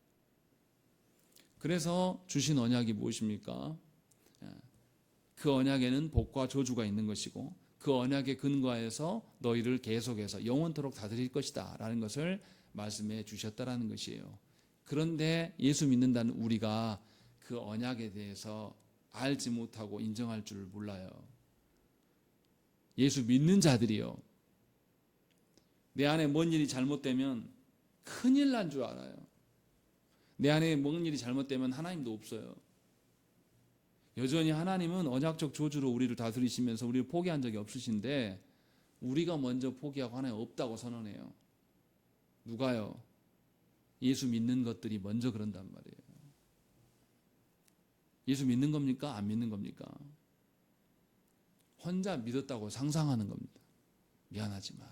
그래서 주신 언약이 무엇입니까? 그 언약에는 복과 저주가 있는 것이고 그 언약에 근거해서 너희를 계속해서 영원토록 다스릴 것이다 라는 것을 말씀해 주셨다라는 것이에요. 그런데 예수 믿는다는 우리가 그 언약에 대해서 알지 못하고 인정할 줄 몰라요. 예수 믿는 자들이요, 내 안에 뭔 일이 잘못되면 큰일 난 줄 알아요. 내 안에 뭔 일이 잘못되면 하나님도 없어요. 여전히 하나님은 언약적 저주로 우리를 다스리시면서 우리를 포기한 적이 없으신데 우리가 먼저 포기하고 하나님 없다고 선언해요. 누가요? 예수 믿는 것들이 먼저 그런단 말이에요. 예수 믿는 겁니까? 안 믿는 겁니까? 혼자 믿었다고 상상하는 겁니다. 미안하지만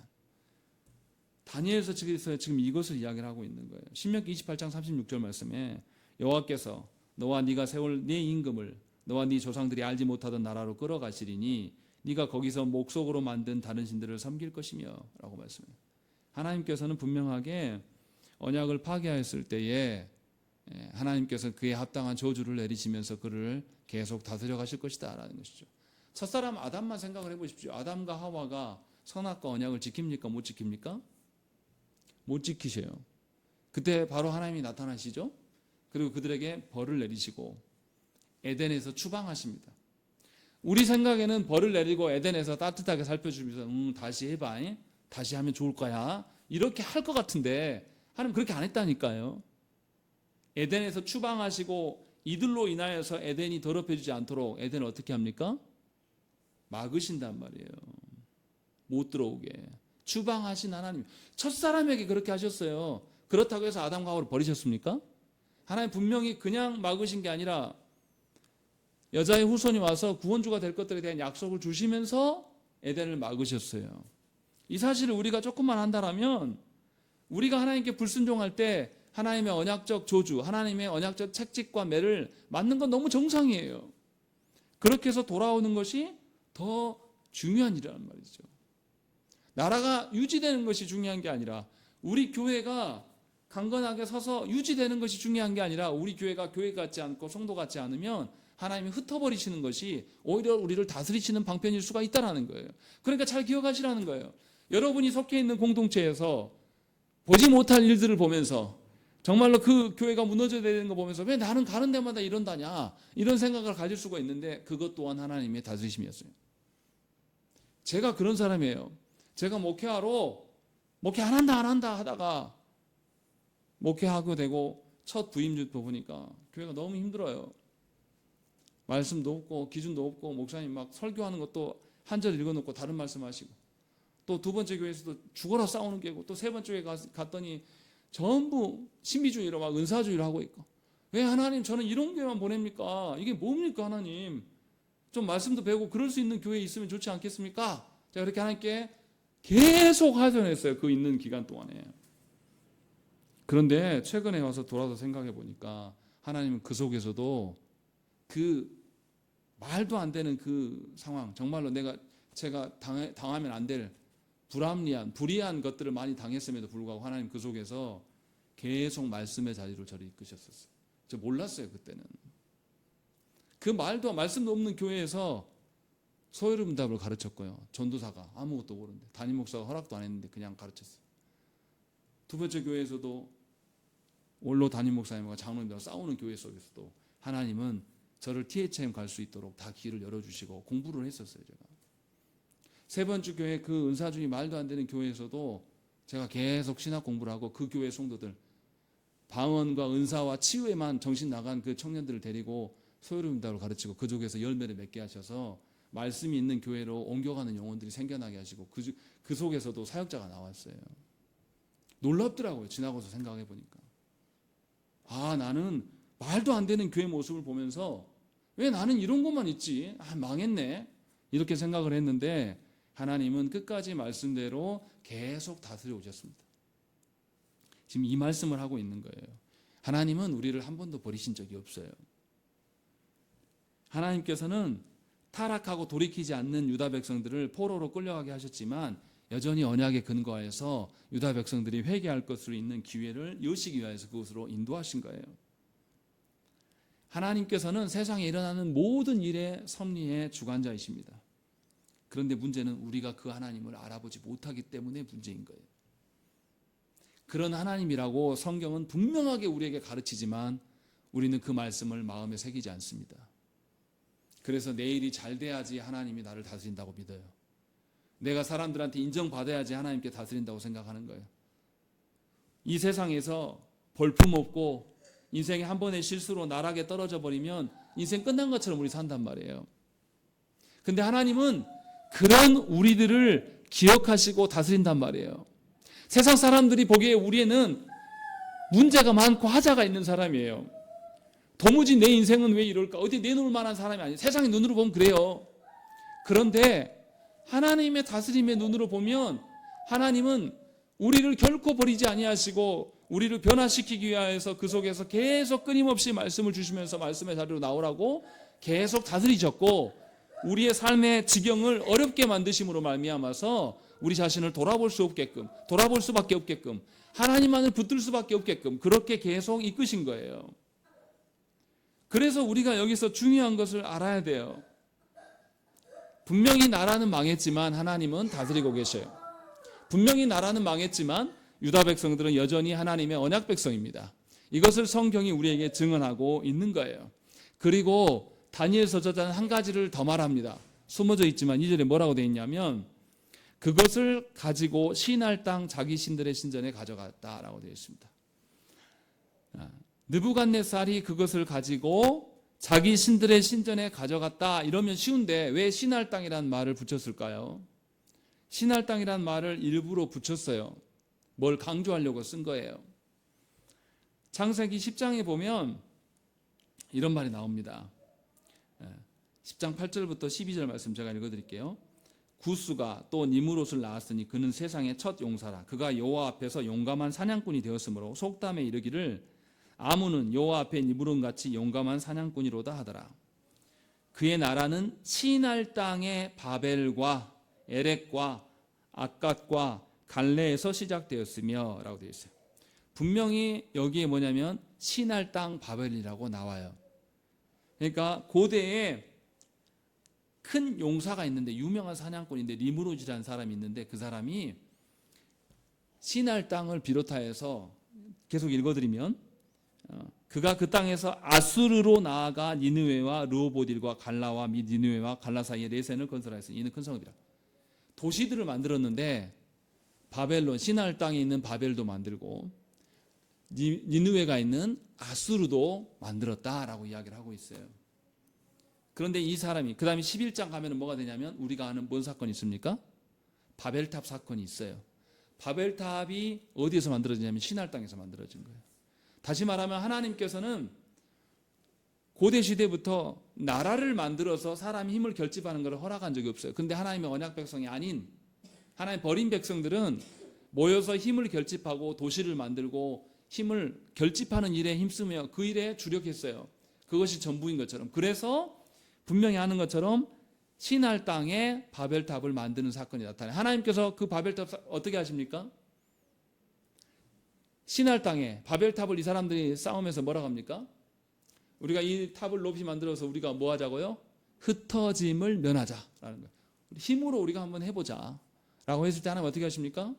다니엘서 지금 이것을 이야기를 하고 있는 거예요. 신명기 28장 36절 말씀에 여호와께서 너와 네가 세울 네 임금을 너와 네 조상들이 알지 못하던 나라로 끌어가시리니 네가 거기서 목석으로 만든 다른 신들을 섬길 것이며 라고 말씀해요. 하나님께서는 분명하게 언약을 파괴하였을 때에 하나님께서 그에 합당한 저주를 내리시면서 그를 계속 다스려 가실 것이다 라는 것이죠. 첫사람 아담만 생각을 해보십시오. 아담과 하와가 선악과 언약을 지킵니까? 못 지킵니까? 못 지키셔요. 그때 바로 하나님이 나타나시죠. 그리고 그들에게 벌을 내리시고 에덴에서 추방하십니다. 우리 생각에는 벌을 내리고 에덴에서 따뜻하게 살펴주면서 다시 해봐, 다시 하면 좋을 거야, 이렇게 할 것 같은데 하나님 그렇게 안 했다니까요. 에덴에서 추방하시고 이들로 인하여서 에덴이 더럽혀지지 않도록 에덴을 어떻게 합니까? 막으신단 말이에요. 못 들어오게 추방하신 하나님. 첫사람에게 그렇게 하셨어요. 그렇다고 해서 아담과 하와를 버리셨습니까? 하나님 분명히 그냥 막으신 게 아니라 여자의 후손이 와서 구원주가 될 것들에 대한 약속을 주시면서 에덴을 막으셨어요. 이 사실을 우리가 조금만 한다면 우리가 하나님께 불순종할 때 하나님의 언약적 저주, 하나님의 언약적 책직과 매를 맞는 건 너무 정상이에요. 그렇게 해서 돌아오는 것이 더 중요한 일이란 말이죠. 나라가 유지되는 것이 중요한 게 아니라 우리 교회가 강건하게 서서 유지되는 것이 중요한 게 아니라 우리 교회가 교회 같지 않고 성도 같지 않으면 하나님이 흩어버리시는 것이 오히려 우리를 다스리시는 방편일 수가 있다는 거예요. 그러니까 잘 기억하시라는 거예요. 여러분이 속해 있는 공동체에서 보지 못할 일들을 보면서 정말로 그 교회가 무너져야 되는 거 보면서 왜 나는 가는 데마다 이런다냐, 이런 생각을 가질 수가 있는데 그것 또한 하나님의 다스리심이었어요. 제가 그런 사람이에요. 제가 목회하러 목회 안 한다 하다가 목회하고 되고 첫 부임주도 보니까 교회가 너무 힘들어요. 말씀도 없고 기준도 없고 목사님 막 설교하는 것도 한 절 읽어놓고 다른 말씀하시고 또 두 번째 교회에서도 죽어라 싸우는 게고 또 세 번째 교회 갔더니 전부 신비주의로 막 은사주의로 하고 있고 왜 하나님 저는 이런 교회만 보냅니까? 이게 뭡니까 하나님? 좀 말씀도 배우고 그럴 수 있는 교회에 있으면 좋지 않겠습니까? 제가 그렇게 하나님께 계속 하소연했어요. 그 있는 기간 동안에. 그런데 최근에 와서 돌아서 생각해 보니까 하나님은 그 속에서도 그 말도 안 되는 그 상황, 정말로 제가 당하면 안 될 불이한 것들을 많이 당했음에도 불구하고 하나님 그 속에서 계속 말씀의 자리로 저를 이끄셨었어요. 저 몰랐어요 그때는. 그 말씀도 없는 교회에서 소요름답을 가르쳤고요. 전도사가 아무것도 모르는데 담임 목사가 허락도 안 했는데 그냥 가르쳤어요. 두 번째 교회에서도 원로 담임 목사님과 장로님들과 싸우는 교회 속에서도 하나님은 저를 THM 갈 수 있도록 다 길을 열어주시고 공부를 했었어요. 제가 세 번째 교회 그 은사주의 말도 안 되는 교회에서도 제가 계속 신학 공부를 하고 그 교회 성도들 방언과 은사와 치유에만 정신 나간 그 청년들을 데리고 소요름답을 가르치고 그 쪽에서 열매를 맺게 하셔서 말씀이 있는 교회로 옮겨가는 영혼들이 생겨나게 하시고 그 속에서도 사역자가 나왔어요. 놀랍더라고요. 지나고서 생각해 보니까. 나는 말도 안 되는 교회 모습을 보면서 왜 나는 이런 것만 있지? 망했네. 이렇게 생각을 했는데 하나님은 끝까지 말씀대로 계속 다스려 오셨습니다. 지금 이 말씀을 하고 있는 거예요. 하나님은 우리를 한 번도 버리신 적이 없어요. 하나님께서는 타락하고 돌이키지 않는 유다 백성들을 포로로 끌려가게 하셨지만 여전히 언약에 근거하여서 유다 백성들이 회개할 것으로 있는 기회를 여시기 위해서 그곳으로 인도하신 거예요. 하나님께서는 세상에 일어나는 모든 일의 섭리의 주관자이십니다. 그런데 문제는 우리가 그 하나님을 알아보지 못하기 때문에 문제인 거예요. 그런 하나님이라고 성경은 분명하게 우리에게 가르치지만 우리는 그 말씀을 마음에 새기지 않습니다. 그래서 내 일이 잘 돼야지 하나님이 나를 다스린다고 믿어요. 내가 사람들한테 인정받아야지 하나님께 다스린다고 생각하는 거예요. 이 세상에서 볼품없고 인생의 한 번의 실수로 나락에 떨어져 버리면 인생 끝난 것처럼 우리 산단 말이에요. 근데 하나님은 그런 우리들을 기억하시고 다스린단 말이에요. 세상 사람들이 보기에 우리에는 문제가 많고 하자가 있는 사람이에요. 도무지 내 인생은 왜 이럴까? 어디 내놓을 만한 사람이 아니에요. 세상의 눈으로 보면 그래요. 그런데 하나님의 다스림의 눈으로 보면 하나님은 우리를 결코 버리지 아니하시고 우리를 변화시키기 위하여서 그 속에서 계속 끊임없이 말씀을 주시면서 말씀의 자리로 나오라고 계속 다스리셨고 우리의 삶의 지경을 어렵게 만드심으로 말미암아서 우리 자신을 돌아볼 수밖에 없게끔 하나님만을 붙들 수밖에 없게끔 그렇게 계속 이끄신 거예요. 그래서 우리가 여기서 중요한 것을 알아야 돼요. 분명히 나라는 망했지만 하나님은 다스리고 계셔요. 분명히 나라는 망했지만 유다 백성들은 여전히 하나님의 언약 백성입니다. 이것을 성경이 우리에게 증언하고 있는 거예요. 그리고 다니엘서 저자는 한 가지를 더 말합니다. 숨어져 있지만 2절에 뭐라고 되어 있냐면 그것을 가지고 시날 땅 자기 신들의 신전에 가져갔다라고 되어 있습니다. 느부갓네살이 그것을 가지고 자기 신들의 신전에 가져갔다 이러면 쉬운데 왜 시날 땅이라는 말을 붙였을까요? 시날 땅이라는 말을 일부러 붙였어요. 뭘 강조하려고 쓴 거예요. 창세기 10장에 보면 이런 말이 나옵니다. 10장 8절부터 12절 말씀 제가 읽어드릴게요. 구스가 또 니므롯을 낳았으니 그는 세상의 첫 용사라. 그가 여호와 앞에서 용감한 사냥꾼이 되었으므로 속담에 이르기를 아문은 여호와 앞에 니므롯같이 용감한 사냥꾼이로다 하더라. 그의 나라는 시날 땅의 바벨과 에렉과 악갓과 갈레에서 시작되었으며 라고 되어 있어요. 분명히 여기에 뭐냐면 시날 땅 바벨이라고 나와요. 그러니까 고대에 큰 용사가 있는데 유명한 사냥꾼인데 니므롯이라는 사람이 있는데 그 사람이 시날 땅을 비롯하여서 계속 읽어드리면 그가 그 땅에서 아수르로 나아가 니느웨와 르호보딜과 갈라와 및 니느웨와 갈라 사이에 레센을 건설하였으니 이는 큰 성읍이라. 도시들을 만들었는데 바벨론 시날 땅에 있는 바벨도 만들고 니느웨가 있는 아수르도 만들었다라고 이야기를 하고 있어요. 그런데 이 사람이 그 다음에 11장 가면 뭐가 되냐면 우리가 아는 뭔 사건이 있습니까? 바벨탑 사건이 있어요. 바벨탑이 어디에서 만들어지냐면 시날 땅에서 만들어진 거예요. 다시 말하면 하나님께서는 고대 시대부터 나라를 만들어서 사람이 힘을 결집하는 것을 허락한 적이 없어요. 근데 하나님의 언약 백성이 아닌 하나님 버린 백성들은 모여서 힘을 결집하고 도시를 만들고 힘을 결집하는 일에 힘쓰며 그 일에 주력했어요. 그것이 전부인 것처럼. 그래서 분명히 하는 것처럼 시날 땅에 바벨탑을 만드는 사건이 나타나요. 하나님께서 그 바벨탑 어떻게 하십니까? 시날 땅에 바벨탑을 이 사람들이 싸우면서 뭐라고 합니까? 우리가 이 탑을 높이 만들어서 우리가 뭐 하자고요? 흩어짐을 면하자라는 거예요. 힘으로 우리가 한번 해보자 라고 했을 때 하나님 어떻게 하십니까?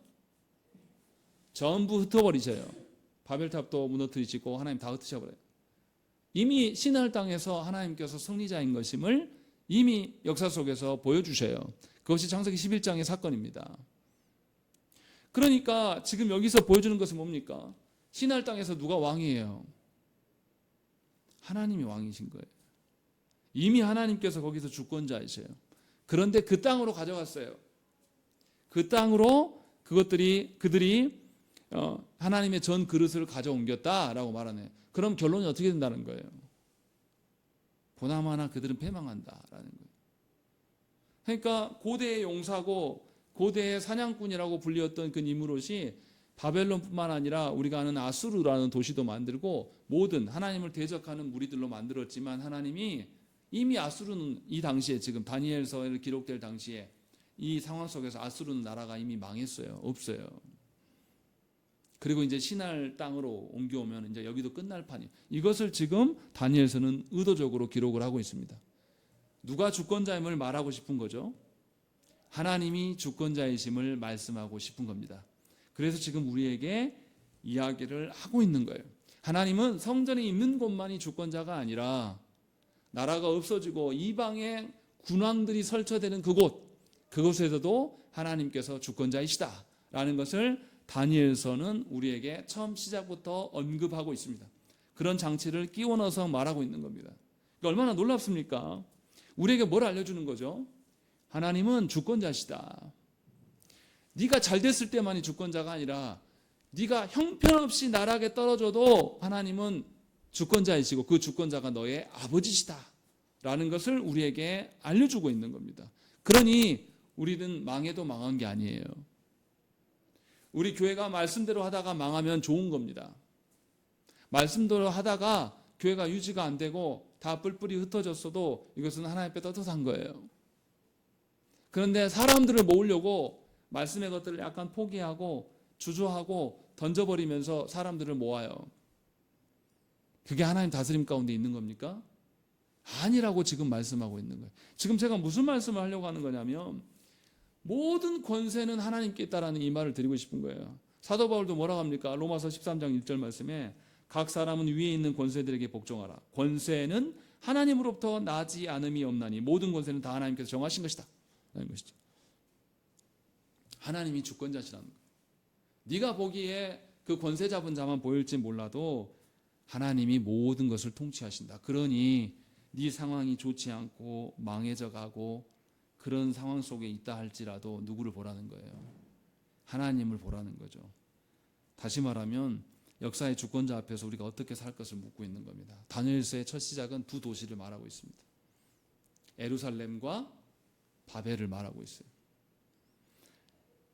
전부 흩어버리셔요. 바벨탑도 무너뜨리시고 하나님 다 흩으셔버려요. 이미 시날 땅에서 하나님께서 승리자인 것임을 이미 역사 속에서 보여주셔요. 그것이 창세기 11장의 사건입니다. 그러니까 지금 여기서 보여주는 것은 뭡니까? 시날 땅에서 누가 왕이에요? 하나님이 왕이신 거예요. 이미 하나님께서 거기서 주권자이세요. 그런데 그 땅으로 가져갔어요. 그 땅으로 그들이 하나님의 전 그릇을 가져옮겼다라고 말하네. 그럼 결론이 어떻게 된다는 거예요? 보나마나 그들은 패망한다라는 거예요. 그러니까 고대의 용사고 고대의 사냥꾼이라고 불리었던 그 니므롯이 바벨론뿐만 아니라 우리가 아는 아수르라는 도시도 만들고 모든 하나님을 대적하는 무리들로 만들었지만 하나님이 이미 아수르는 이 당시에 지금 다니엘서에 기록될 당시에 이 상황 속에서 아수르는 나라가 이미 망했어요. 없어요. 그리고 이제 신할 땅으로 옮겨오면 이제 여기도 끝날 판이. 이것을 지금 다니엘서는 의도적으로 기록을 하고 있습니다. 누가 주권자임을 말하고 싶은 거죠? 하나님이 주권자이심을 말씀하고 싶은 겁니다. 그래서 지금 우리에게 이야기를 하고 있는 거예요. 하나님은 성전에 있는 곳만이 주권자가 아니라 나라가 없어지고 이방의 군왕들이 설쳐되는 그곳에서도 하나님께서 주권자이시다라는 것을 다니엘서는 우리에게 처음 시작부터 언급하고 있습니다. 그런 장치를 끼워 넣어서 말하고 있는 겁니다. 그러니까 얼마나 놀랍습니까? 우리에게 뭘 알려주는 거죠? 하나님은 주권자시다. 네가 잘 됐을 때만이 주권자가 아니라 네가 형편없이 나락에 떨어져도 하나님은 주권자이시고 그 주권자가 너의 아버지시다 라는 것을 우리에게 알려주고 있는 겁니다. 그러니 우리는 망해도 망한 게 아니에요. 우리 교회가 말씀대로 하다가 망하면 좋은 겁니다. 말씀대로 하다가 교회가 유지가 안 되고 다 뿔뿔이 흩어졌어도 이것은 하나님 앞에 떳떳한 거예요. 그런데 사람들을 모으려고 말씀의 것들을 약간 포기하고 주저하고 던져버리면서 사람들을 모아요. 그게 하나님 다스림 가운데 있는 겁니까? 아니라고 지금 말씀하고 있는 거예요. 지금 제가 무슨 말씀을 하려고 하는 거냐면 모든 권세는 하나님께 있다라는 이 말을 드리고 싶은 거예요. 사도 바울도 뭐라고 합니까? 로마서 13장 1절 말씀에 각 사람은 위에 있는 권세들에게 복종하라. 권세는 하나님으로부터 나지 않음이 없나니 모든 권세는 다 하나님께서 정하신 것이다 라는 것이죠. 하나님이 주권자시라는 거예요. 네가 보기에 그 권세 잡은 자만 보일지 몰라도 하나님이 모든 것을 통치하신다. 그러니 네 상황이 좋지 않고 망해져 가고 그런 상황 속에 있다 할지라도 누구를 보라는 거예요? 하나님을 보라는 거죠. 다시 말하면 역사의 주권자 앞에서 우리가 어떻게 살 것을 묻고 있는 겁니다. 다니엘서의 첫 시작은 두 도시를 말하고 있습니다. 예루살렘과 바벨을 말하고 있어요.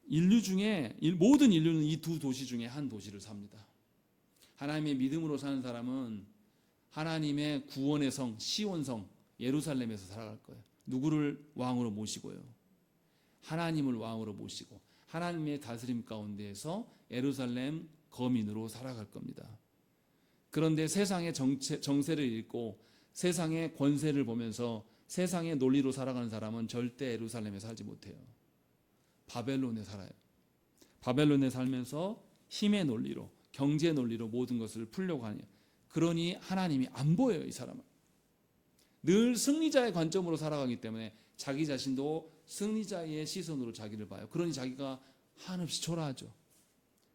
인류 중에 모든 인류는 이 두 도시 중에 한 도시를 삽니다. 하나님의 믿음으로 사는 사람은 하나님의 구원의 성 시온성 예루살렘에서 살아갈 거예요. 누구를 왕으로 모시고요? 하나님을 왕으로 모시고 하나님의 다스림 가운데에서 예루살렘 거민으로 살아갈 겁니다. 그런데 세상의 정세를 읽고 세상의 권세를 보면서 세상의 논리로 살아가는 사람은 절대 예루살렘에 살지 못해요. 바벨론에 살아요. 바벨론에 살면서 힘의 논리로 경제 논리로 모든 것을 풀려고 하니 그러니 하나님이 안 보여요. 이 사람은 늘 승리자의 관점으로 살아가기 때문에 자기 자신도 승리자의 시선으로 자기를 봐요. 그러니 자기가 한없이 초라하죠.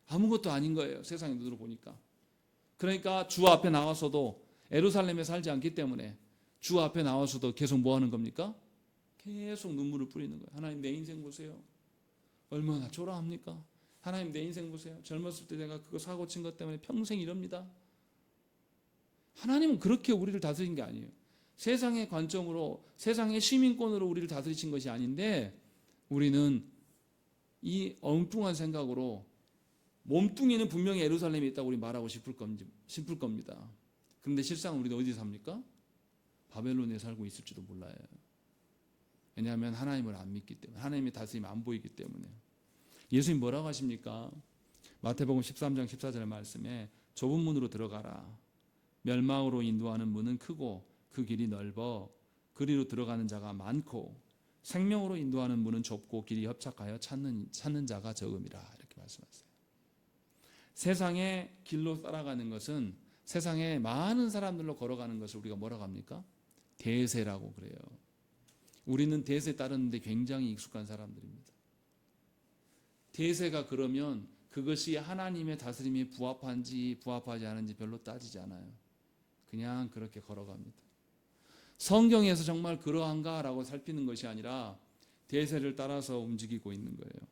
아무것도 아닌 거예요. 세상의 눈으로 보니까. 그러니까 주 앞에 나와서도 예루살렘에 살지 않기 때문에 주 앞에 나와서도 계속 뭐 하는 겁니까? 계속 눈물을 뿌리는 거예요. 하나님 내 인생 보세요. 얼마나 초라합니까? 하나님 내 인생 보세요. 젊었을 때 내가 그거 사고 친 것 때문에 평생 이럽니다. 하나님은 그렇게 우리를 다스린 게 아니에요. 세상의 관점으로 세상의 시민권으로 우리를 다스리신 것이 아닌데 우리는 이 엉뚱한 생각으로 몸뚱이는 분명히 예루살렘에 있다고 우리 말하고 싶을 겁니다. 그런데 실상 우리는 어디 삽니까? 바벨론에 살고 있을지도 몰라요. 왜냐하면 하나님을 안 믿기 때문에 하나님의 다스림이 안 보이기 때문에. 예수님 뭐라고 하십니까? 마태복음 13장 14절 말씀에 좁은 문으로 들어가라. 멸망으로 인도하는 문은 크고 그 길이 넓어 그리로 들어가는 자가 많고 생명으로 인도하는 문은 좁고 길이 협착하여 찾는 자가 적음이라 이렇게 말씀하세요. 세상의 길로 따라가는 것은 세상에 많은 사람들로 걸어가는 것을 우리가 뭐라고 합니까? 대세라고 그래요. 우리는 대세 따르는데 굉장히 익숙한 사람들입니다. 대세가 그러면 그것이 하나님의 다스림에 부합한지 부합하지 않은지 별로 따지지 않아요. 그냥 그렇게 걸어갑니다. 성경에서 정말 그러한가라고 살피는 것이 아니라 대세를 따라서 움직이고 있는 거예요.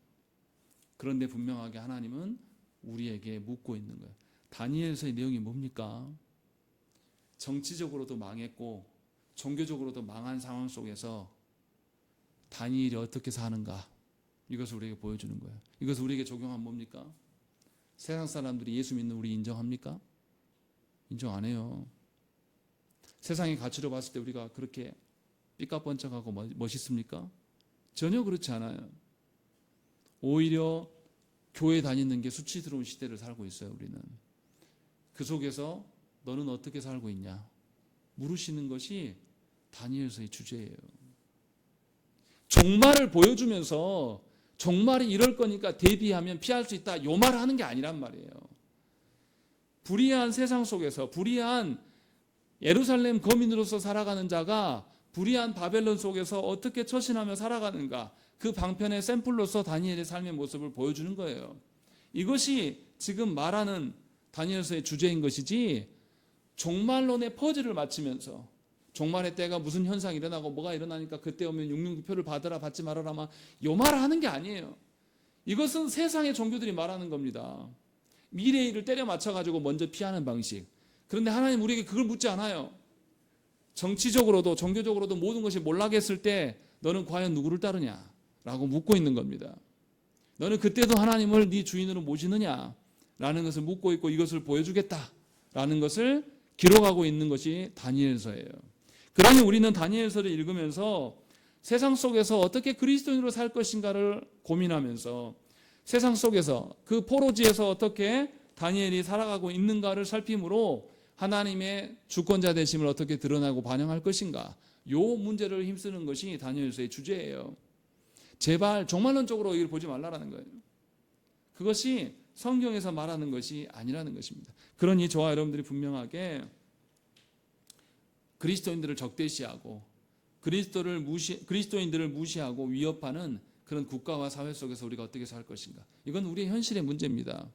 그런데 분명하게 하나님은 우리에게 묻고 있는 거예요. 다니엘서의 내용이 뭡니까? 정치적으로도 망했고 종교적으로도 망한 상황 속에서 다니엘이 어떻게 사는가 이것을 우리에게 보여주는 거예요. 이것을 우리에게 적용하면 뭡니까? 세상 사람들이 예수 믿는 우리 인정합니까? 인정 안 해요. 세상의 가치로 봤을 때 우리가 그렇게 삐까뻔쩍하고 멋있습니까? 전혀 그렇지 않아요. 오히려 교회 다니는 게 수치스러운 시대를 살고 있어요. 우리는 그 속에서 너는 어떻게 살고 있냐 물으시는 것이 다니엘서의 주제예요. 종말을 보여주면서 종말이 이럴 거니까 대비하면 피할 수 있다 요 말을 하는 게 아니란 말이에요. 불의한 세상 속에서 불의한 예루살렘 거민으로서 살아가는 자가 불의한 바벨론 속에서 어떻게 처신하며 살아가는가 그 방편의 샘플로서 다니엘의 삶의 모습을 보여주는 거예요. 이것이 지금 말하는 다니엘서의 주제인 것이지 종말론의 퍼즐을 맞추면서 종말의 때가 무슨 현상이 일어나고 뭐가 일어나니까 그때 오면 669표를 받으라 받지 말아라 요 말을 하는 게 아니에요. 이것은 세상의 종교들이 말하는 겁니다. 미래의 일을 때려 맞춰가지고 먼저 피하는 방식. 그런데 하나님 우리에게 그걸 묻지 않아요. 정치적으로도 종교적으로도 모든 것이 몰락했을 때 너는 과연 누구를 따르냐 라고 묻고 있는 겁니다. 너는 그때도 하나님을 네 주인으로 모시느냐 라는 것을 묻고 있고 이것을 보여주겠다 라는 것을 기록하고 있는 것이 다니엘서예요. 그러니 우리는 다니엘서를 읽으면서 세상 속에서 어떻게 그리스도인으로 살 것인가를 고민하면서 세상 속에서 그 포로지에서 어떻게 다니엘이 살아가고 있는가를 살핌으로 하나님의 주권자 되심을 어떻게 드러나고 반영할 것인가 요 문제를 힘쓰는 것이 다니엘서의 주제예요. 제발 종말론적으로 이걸 보지 말라라는 거예요. 그것이 성경에서 말하는 것이 아니라는 것입니다. 그러니 저와 여러분들이 분명하게 그리스도인들을 적대시하고 그리스도인들을 무시하고 위협하는 그런 국가와 사회 속에서 우리가 어떻게 살 것인가. 이건 우리의 현실의 문제입니다.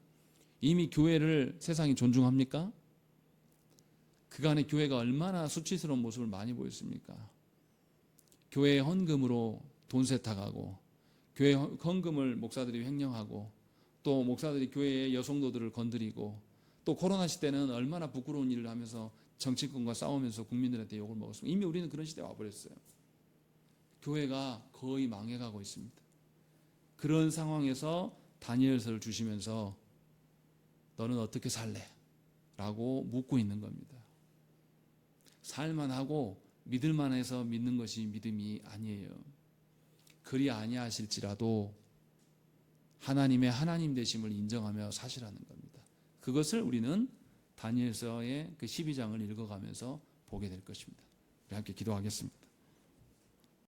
이미 교회를 세상이 존중합니까? 그간의 교회가 얼마나 수치스러운 모습을 많이 보였습니까? 교회의 헌금으로 돈 세탁하고 교회 헌금을 목사들이 횡령하고 또 목사들이 교회의 여성도들을 건드리고 또 코로나 시대는 얼마나 부끄러운 일을 하면서 정치권과 싸우면서 국민들한테 욕을 먹었습니다. 이미 우리는 그런 시대에 와버렸어요. 교회가 거의 망해가고 있습니다. 그런 상황에서 다니엘서를 주시면서 너는 어떻게 살래? 라고 묻고 있는 겁니다. 살만하고 믿을만해서 믿는 것이 믿음이 아니에요. 그리 아니하실지라도 하나님의 하나님 되심을 인정하며 사시라는 겁니다. 그것을 우리는 다니엘서의 그 12장을 읽어가면서 보게 될 것입니다. 우리 함께 기도하겠습니다.